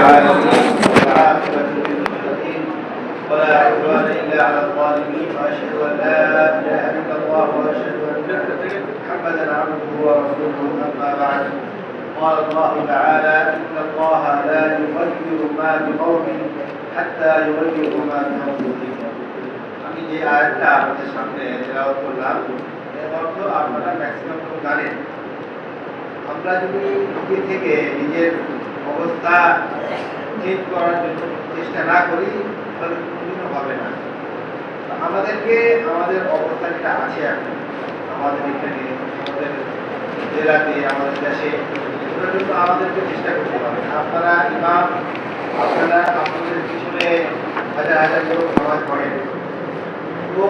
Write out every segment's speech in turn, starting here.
العالمين والعاقبة للمتقين ولا عدوان إلا على الظالمين وأشهد أن لا إله إلا الله وأشهد أن محمدا عبده ورسوله أما بعد قال الله تعالى إن الله لا يغير ما بقوم حتى يغيروا ما بأنفسهم আমি যে আয়াতটা আপনাদের সামনে তেলাওয়াত করলাম এর অর্থ আপনারা ম্যাক্সিমাম লোক জানেন। আমরা যদি নিজে থেকে নিজের অবস্থা চেঞ্জ করার জন্য চেষ্টা না করি তাহলে কোনোদিনও হবে না। আমাদেরকে আমাদের অবস্থা যেটা আছে এখন আমাদের এখানে আমাদের জেলাতে আমাদের দেশে ওটার জন্য আমাদেরকে চেষ্টা করতে হবে। আপনারা ইমাম আপনারা আপনাদের পিছনে হাজার হাজার লোক নামাজ পড়েন, তো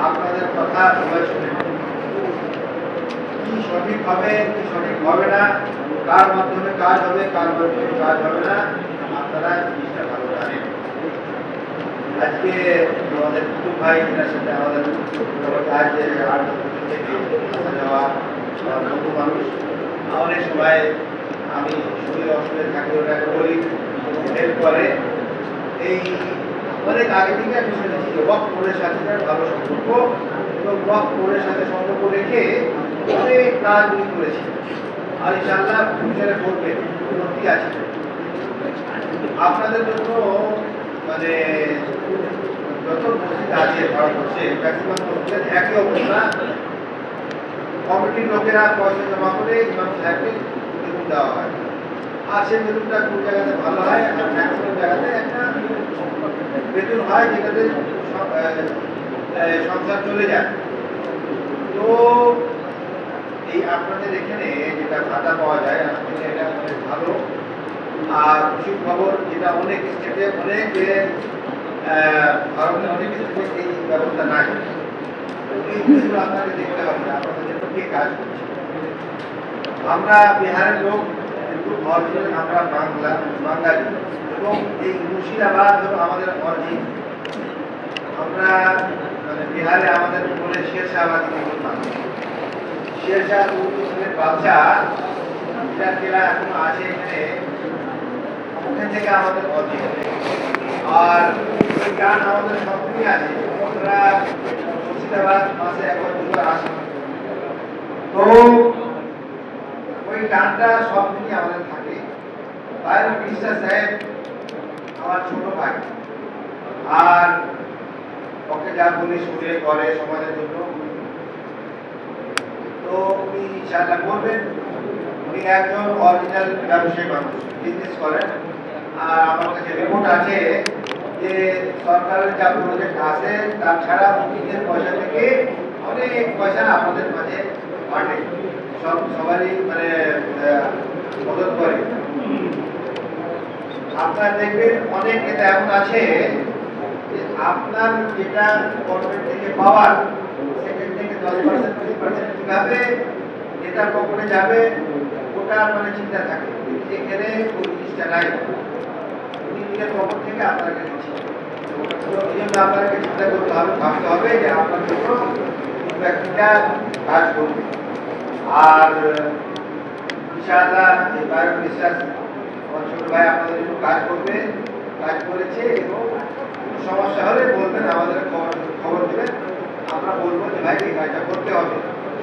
আপনাদের কথা সবাই শুনে কি সঠিক হবে কি সঠিক হবে না, কার মাধ্যমে কাজ হবে কার মাধ্যমে কাজ হবে না, আপনারা জিনিসটা ভালো জানেন। আজকে আমাদের কুতুব ভাই এনার সাথে আমাদের কাজ 8 বছর থেকে আসা যাওয়া বন্ধু মানুষ, অনেক সময় আমি শরীরে অসুবিধা থাকলে ওটাকে বলি হেল্প করে। এই অনেক আগে থেকে আমি শুনেছি যে ওয়াক্ফ বোর্ডের সাথে ভালো সম্পর্ক এবং ওয়াক্ফ বোর্ডের সাথে সম্পর্ক রেখে অনেক কাজ উনি করেছি আর ইনশাআল্লাহ ফিউচারে করবেন, উন্নতি আছে। আপনাদের জন্য মানে যত মসজিদ আছে ভারতবর্ষে ম্যাক্সিমাম মসজিদের একই অবস্থা। কমিটির লোকেরা পয়সা জমা করে ইমাম সাহেবকে বেতন দেওয়া হয়, আর সেই বেতনটা কোন জায়গাতে ভালো হয় আর ম্যাক্সিমাম জায়গাতে একটা বেতন হয় যেটাতে সংসার চলে যায়। তো এই আপনাদের এখানে যেটা ভাতা পাওয়া যায় এটা অনেক ভালো আর খুশির খবর, যেটা অনেক স্টেটে অনেক ভারতের অনেক স্টেটে এই ব্যবস্থা নাই। এই জিনিসগুলো আপনাকে দেখতে হবে আপনাদের জন্য কে কাজ করছে। আমরা বিহারের লোক কিন্তু অরিজিনাল আমরা বাঙালি এবং এই মুর্শিদাবাদ হলো আমাদের অরিজিন। আমরা মানে বিহারে আমাদের বলে শেরশাহবাদী বলতাম। শেরশাহ উর্দুদের বাদশাহ যেটা জেলা এখনো আছে এখানে, ওখান থেকে আমাদের অরিজিন। আর ওই গান আমাদের সবই আছে। আমরা মুর্শিদাবাদ মাসে একবার দুবার আসি, তো ওই গানটা সব দিনই আমাদের থাকে। বাইরে বিশ্বাস সাহেব আমার ছোট ভাই, আর ওকে যা বলি শুনে করে সমাজের জন্য, তো উনি ইনশাআল্লাহ করবেন। উনি একজন অরিজিনাল ব্যবসায়ী মানুষ, বিজনেস করেন। আর আমার কাছে রিপোর্ট আছে যে সরকারের যা প্রজেক্ট আছে তার ছাড়া নিজের পয়সা থেকে অনেক পয়সা আপনাদের মাঝে বাঁটে, সবারই মানে মদত করে। আপনার দেখবেন অনেক নেতা এমন আছে যে আপনার যেটা গভর্নমেন্ট থেকে পাওয়ার সেখান থেকে 10% 20% কিভাবে নেতার পকেটে যাবে ওটার মানে চিন্তা থাকে। এখানে ওই জিনিসটা নাই, উনি নিজের পকেট থেকে আপনাকে দিচ্ছে। এই জন্য আপনাকে চিন্তা করতে হবে, ভাবতে হবে যে আপনার জন্য ব্যক্তিটা কাজ করবে। আর ইনশাআল্লাহ এই বায়ু বিশ্বাস আমার ছোট ভাই আপনাদের জন্য কাজ করবে, কাজ করেছে। এবং কোনো সমস্যা হলে বলবেন, আমাদের খবর দেবেন, আমরা বলবো যে ভাই এই কাজটা করতে হবে,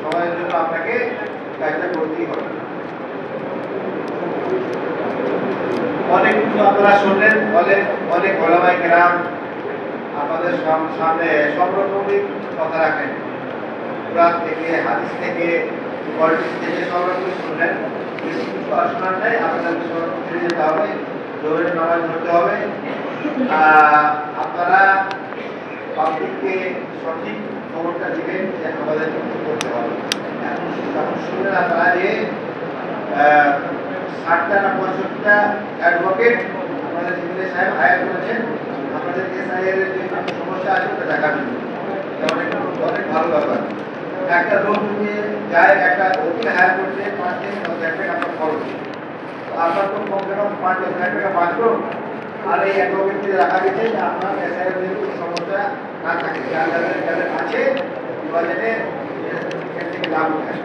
সমাজের জন্য আপনাকে কাজটা করতেই হবে। অনেক কিছু আপনারা শুনলেন, অনেক ওলামায়ে কেরাম আপনাদের সামনে সব রকমই কথা রাখেন, কুরআন থেকে হাদিস থেকে পলিটিক্স থেকে সব রকমই শুনলেন। বেশি কিছু শোনার নাই, আপনাদের ফিরে যেতে হবে, জোহরের নামাজ পড়তে হবে। আপনারা পাবলিককে সঠিক খবরটা দিবেন যে আমাদের কিছু করতে হবে। এখন শুনলেন আপনারা যে 60টা না 65টা অ্যাডভোকেট আমাদের জিবির সাহেব হায়ার করেছেন আপনাদের এসআইয়ের যে সমস্যা আছে ওটা দেখার জন্য। অনেক ভালো ব্যাপার। একটা লোক নিয়ে যায়, একটা ওকে হায়ার করতে 5 থেকে 10 লাখ টাকা আপনার খরচ, আপনার তো কমসে কম 5-10 লাখ টাকা বাঁচলো। আর এই অ্যাডভোকেটকে রাখা গেছে যে আপনার এসআইয়ের কোনো সমস্যা না থাকে, যাদের আছে বাজেটে এখান থেকে লাভ উঠায়।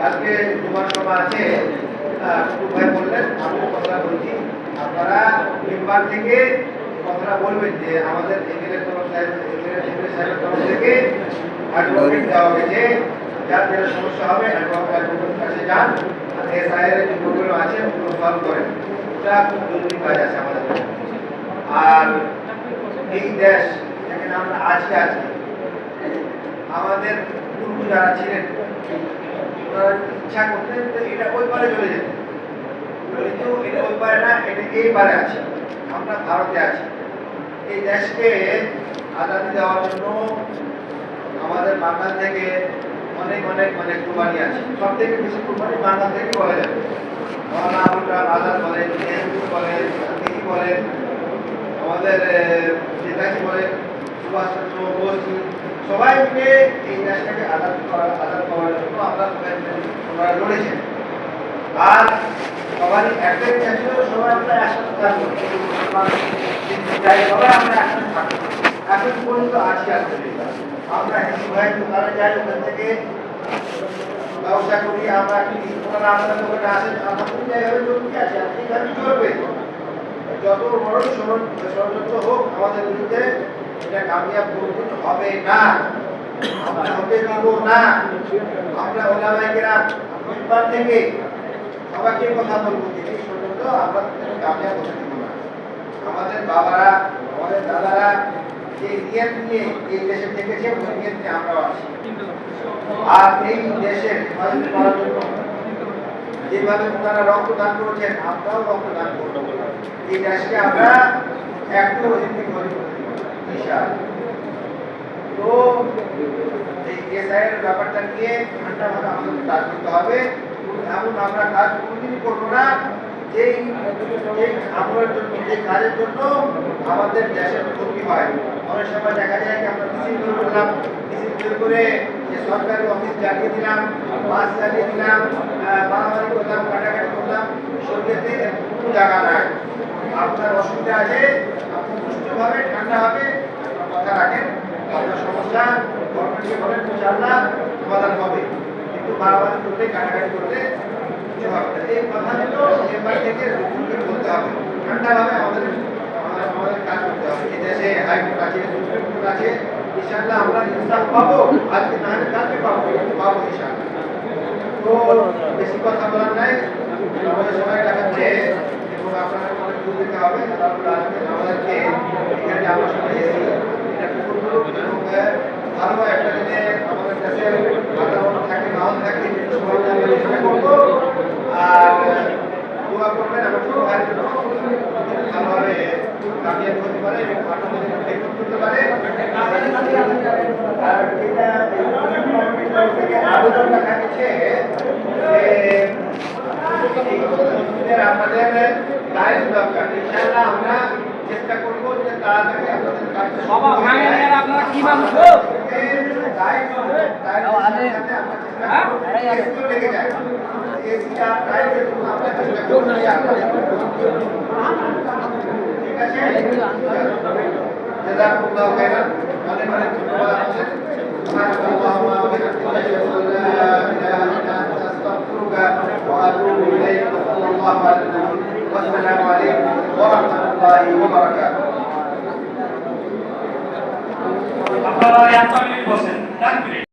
আজকে তোমার সময় আছে ভাই বললেন, আমি কথা বলছি, আপনারা মেম্বার থেকে কথাটা বলবেন যে আমাদের এমএলএ সাহেবের তরফ থেকে অ্যাডভোকেট দেওয়া হবে যে যার যেটা সমস্যা হবে অ্যাডভোকেটের কাছে যান, আর এসআইয়ের যে প্রবলেম আছে ওগুলো সলভ করেন। এটা খুব জরুরি কাজ আছে আমাদের। আর এই দেশ যেখানে আমরা আজকে আছি, আমাদের পূর্ব যারা ছিলেন ওনারা ইচ্ছা করতেন যে এটা ওই পারে চলে যেত, কিন্তু এটা ওই পারে না, এটা এই পারে আছে। আমরা ভারতে আছি। এই দেশকে আজাদি দেওয়ার জন্য আমাদের বাংলা থেকে অনেক অনেক অনেক কুরবানি আছে। সব থেকে বেশি কুরবানি বাংলা থেকে বলা যাবে। মৌলানা আবুল কালাম আজাদ বলেন, নেহরু বলেন, গান্ধী বলেন, আমাদের নেতাজি বলেন, সুভাষচন্দ্র বোস, সবাই মিলে এই দেশটাকে আজাদ করার জন্য আমরা সবাই ওনারা লড়েছেন। আর সবারই একটাই ইচ্ছা ছিল সবাই আমরা একসাথে থাকবো, সবাই আমরা একসাথে থাকবো। এখন পর্যন্ত আছি। আমরা হিন্দু ভাই দোকানে যাই, ওখান থেকে ব্যবসা করি, আমরা ওনারা আপনার দোকানে আসেন, আমাদের জায়গায় চলতে আছে, এইভাবে চলবে। যত বড় ষড়যন্ত্র হোক আমাদের বিরুদ্ধে, এটা কামিয়াব কোনদিন হবে না, আমরা হতে দিব না। আমরা ওলামায়ে কেরাম মিম্বার থেকে সবাইকে কথা বলবো যে এই ষড়যন্ত্র আমরা কামিয়াব হতে দিব না। আমাদের বাবারা, আমাদের দাদারা যে নিয়ত নিয়ে এই দেশে থেকেছে, ওই নিয়ত নিয়ে আমরাও আছি। আর এই দেশের হেফাজত করার জন্য যেভাবে ওনারা রক্তদান করেছেন, আমরাও রক্তদান করব। এই দেশকে আমরা একটু অধিক করে ইনশাআল্লাহ। তো এই এসআইয়ের ব্যাপারটা নিয়ে ঠান্ডাভাবে আমাদের কাজ করতে হবে। এমন আমরা কাজ কোনোদিনই করবো না যেই আমলের জন্য, যে কাজের জন্য আমাদের দেশের ক্ষতি হয়। অনেক সময় দেখা যায় যে আমরা মিছিল করে করলাম, মিছিল করে যে সরকারি অফিস জ্বালিয়ে দিলাম, বাস জ্বালিয়ে দিলাম, মারামারি করলাম, কাটাকাটি করলাম, শরীরেতে কোনো জায়গা নাই। আপনার অসুবিধা আছে, আপনি সুষ্ঠুভাবে ঠান্ডাভাবে কথা রাখেন, আপনার সমস্যা গভর্নমেন্টকে বলেন, ইনশাআল্লাহ সমাধান হবে। কিন্তু মারামারি করতে, কাটাকাটি করতে কিছু হবে না। এই কথাগুলো চেম্বার থেকে বলতে হবে, ঠান্ডাভাবে আমাদের কাজ করতে হবে। এই দেশে হাইকোর্ট আছে, সুপ্রিম কোর্ট আছে, ইনশাআল্লাহ আমরা ইনসাফ পাবো। আজকে না হলে কালকে পাবো ইনশাআল্লাহ। তো বেশি কথা বলার নাই, আমাদের সময় কাটাচ্ছে এবং আপনারা অনেক দূর দিতে হবে। আমাদেরকে এখানে আমরা সবাই এসেছি, এটা এবং ভালো একটা দিনে আমাদের কাছে বাতাবরণ থাকে, মাহল থাকে, চেষ্টা করবো। আর দোয়া করবেন আমার ছোট ভাইয়ের জন্য, ভালোভাবে কামিয়াব হতে পারে এবং আপনাদের দেখভাল করতে পারে। আর এটা আবেদন দেখা গেছে যে আমাদের লাইফ দরকার। ইনশাআল্লাহ আমরা চেষ্টা করবো যে তাড়াতাড়ি আপনাদের কাছে আপনারা কি মানুষ ঠিক আছে। জাযাকুমুল্লাহু খাইরান, অনেক অনেক ধন্যবাদ আপনাদের। সুবহানাল্লাহি ওয়া বিহামদিহি, আস্তাগফিরুকা ওয়া আতুবু ইলাইক। সাল্লাল্লাহু আলাইহি ওয়া সাল্লাম। আসসালামু আলাইকুম ওয়া রাহমাতুল্লাহি ওয়া বারাকাতুহু।